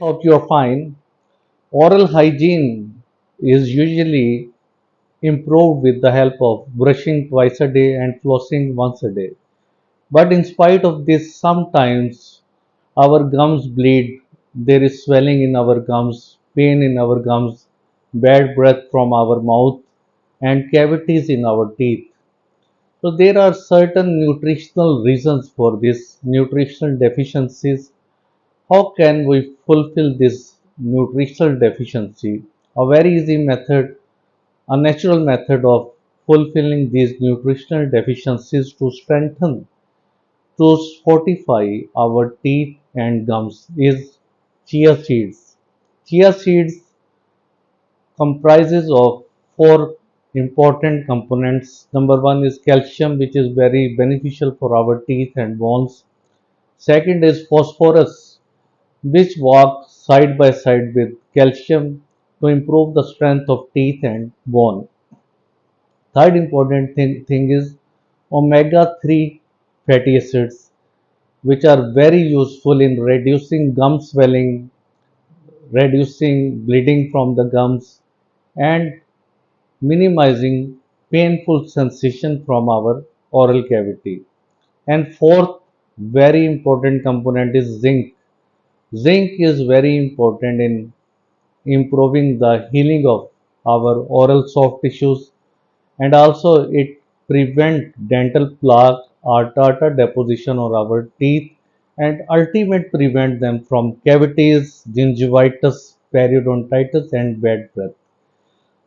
Hope you're fine. Oral hygiene is usually improved with the help of brushing twice a day and flossing once a day. But in spite of this, sometimes our gums bleed, there is swelling in our gums, pain in our gums, bad breath from our mouth, and cavities in our teeth. So there are certain nutritional reasons for this nutritional deficiencies. How can we fulfill this nutritional deficiency? A very easy method, a natural method of fulfilling these nutritional deficiencies to strengthen, to fortify our teeth and gums is chia seeds. Chia seeds comprises of four important components. Number one is calcium, which is very beneficial for our teeth and bones. Second is phosphorus, which walk side by side with calcium to improve the strength of teeth and bone. Third important thing is omega 3 fatty acids, which are very useful in reducing gum swelling, reducing bleeding from the gums, and minimizing painful sensation from our oral cavity. And fourth, very important component is zinc. Zinc is very important in improving the healing of our oral soft tissues, and also it prevent dental plaque or tartar deposition on our teeth, and ultimate prevent them from cavities, gingivitis, periodontitis, and bad breath.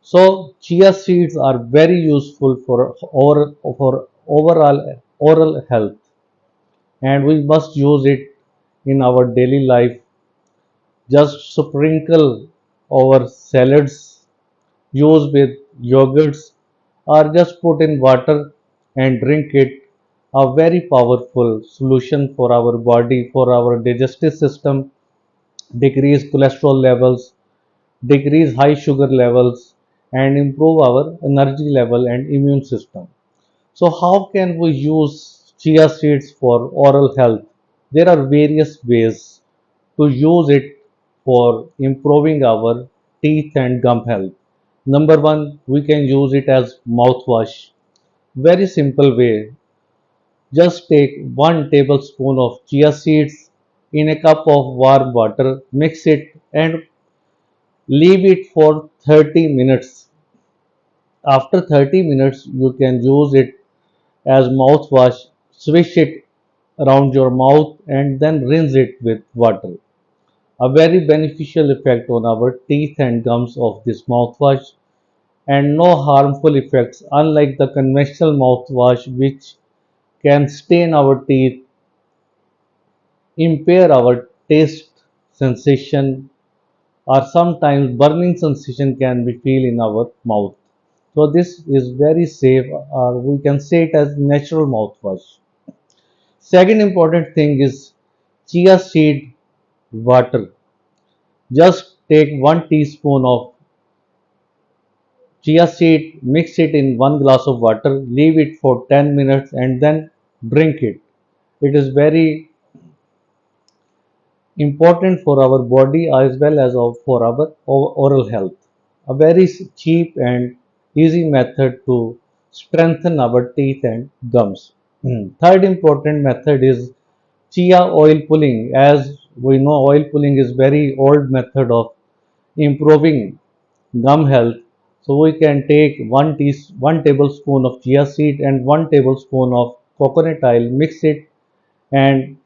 So chia seeds are very useful for overall oral health, and we must use it in our daily life. Just sprinkle over salads, use with yogurts, or just put in water and drink it. A very powerful solution for our body, for our digestive system, decrease cholesterol levels, decrease high sugar levels, and improve our energy level and immune system. So how can we use chia seeds for oral health? There are various ways to use it for improving our teeth and gum health. Number one, we can use it as mouthwash. Very simple way. Just take 1 tablespoon of chia seeds in a cup of warm water, mix it and leave it for 30 minutes. After 30 minutes, you can use it as mouthwash, swish it around your mouth and then rinse it with water. A very beneficial effect on our teeth and gums of this mouthwash, and no harmful effects unlike the conventional mouthwash which can stain our teeth, impair our taste sensation, or sometimes burning sensation can be feel in our mouth. So this is very safe, or we can say it as natural mouthwash. Second important thing is chia seed water. Just take 1 teaspoon of chia seed, mix it in 1 glass of water, leave it for 10 minutes and then drink it. It is very important for our body as well as for our oral health. A very cheap and easy method to strengthen our teeth and gums. Third important method is chia oil pulling. As we know, oil pulling is very old method of improving gum health. So we can take 1 tablespoon of chia seed and 1 tablespoon of coconut oil, mix it and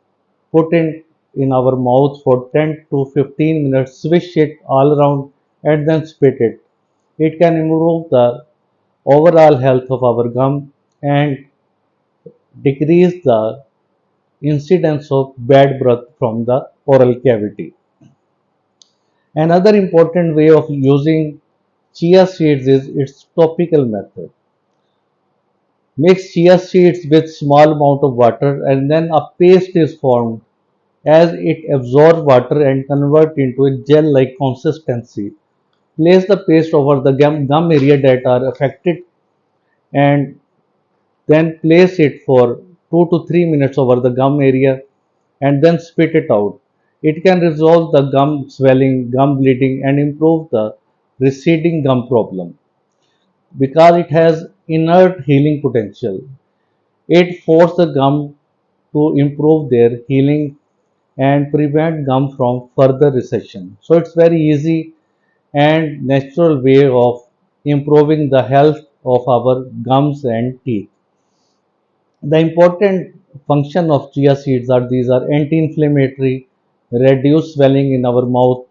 put it in our mouth for 10 to 15 minutes, swish it all around and then spit it. It can improve the overall health of our gum and decrease the incidence of bad breath from the oral cavity. Another important way of using chia seeds is its topical method. Mix chia seeds with small amount of water and then a paste is formed as it absorbs water and convert into a gel-like consistency. Place the paste over the gum area that are affected and then place it for 2 to 3 minutes over the gum area and then spit it out. It can resolve the gum swelling, gum bleeding, and improve the receding gum problem because it has inert healing potential. It forces the gum to improve their healing and prevent gum from further recession. So it's very easy and natural way of improving the health of our gums and teeth. The important function of chia seeds are these are anti-inflammatory, reduce swelling in our mouth,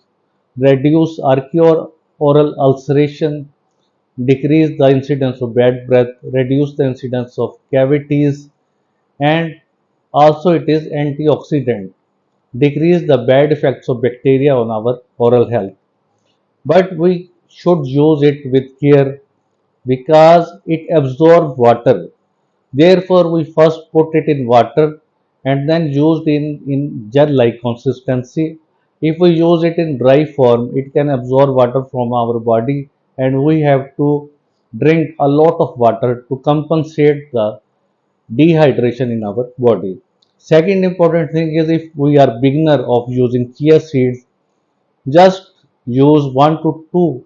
reduce oral ulceration, decrease the incidence of bad breath, reduce the incidence of cavities, and also it is antioxidant, decrease the bad effects of bacteria on our oral health. But we should use it with care because it absorbs water. Therefore, we first put it in water and then used in gel-like consistency. If we use it in dry form, it can absorb water from our body and we have to drink a lot of water to compensate the dehydration in our body. Second important thing is if we are beginner of using chia seeds, just use 1 to 2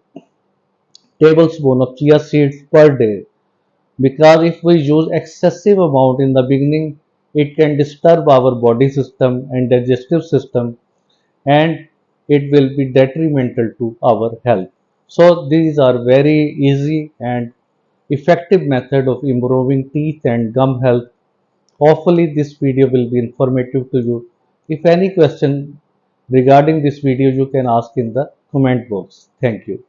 tablespoon of chia seeds per day because if we use excessive amount in the beginning it can disturb our body system and digestive system and it will be detrimental to our health. So these are very easy and effective method of improving teeth and gum health. Hopefully this video will be informative to you. If any question regarding this video you can ask in the comment box. Thank you.